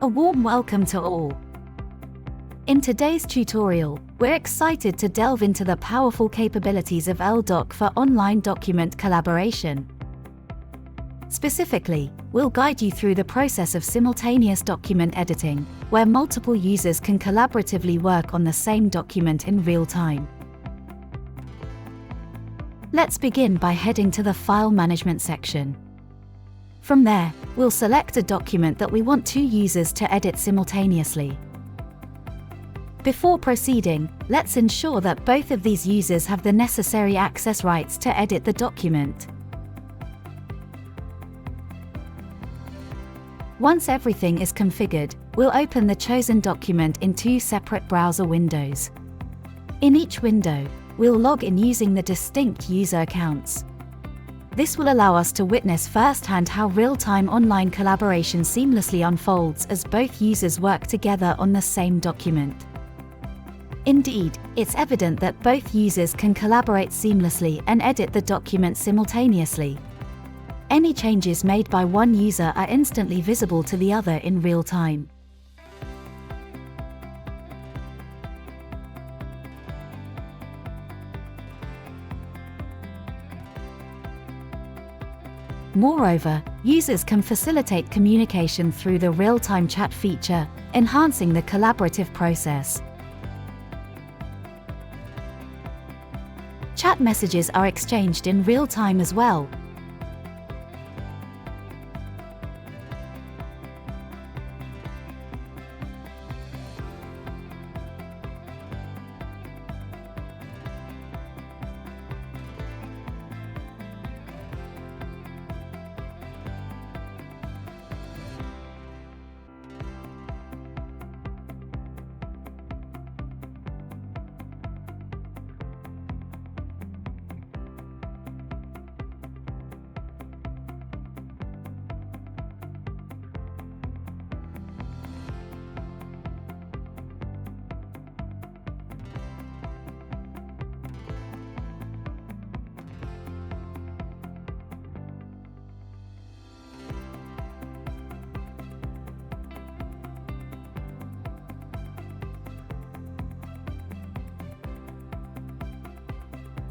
A warm welcome to all. In today's tutorial, we're excited to delve into the powerful capabilities of elDoc for online document collaboration. Specifically, we'll guide you through the process of simultaneous document editing, where multiple users can collaboratively work on the same document in real time. Let's begin by heading to the File Management section. From there, we'll select a document that we want two users to edit simultaneously. Before proceeding, let's ensure that both of these users have the necessary access rights to edit the document. Once everything is configured, we'll open the chosen document in two separate browser windows. In each window, we'll log in using the distinct user accounts. This will allow us to witness firsthand how real-time online collaboration seamlessly unfolds as both users work together on the same document. Indeed, it's evident that both users can collaborate seamlessly and edit the document simultaneously. Any changes made by one user are instantly visible to the other in real time. Moreover, users can facilitate communication through the real-time chat feature, enhancing the collaborative process. Chat messages are exchanged in real time as well.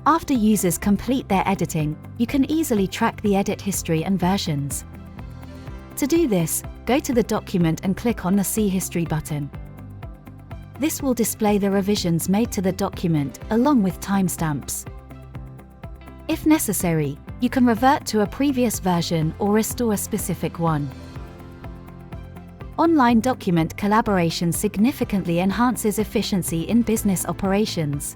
After users complete their editing, you can easily track the edit history and versions. To do this, go to the document and click on the See History button. This will display the revisions made to the document, along with timestamps. If necessary, you can revert to a previous version or restore a specific one. Online document collaboration significantly enhances efficiency in business operations.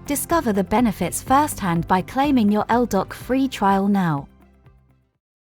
Discover the benefits firsthand by claiming your elDoc free trial now.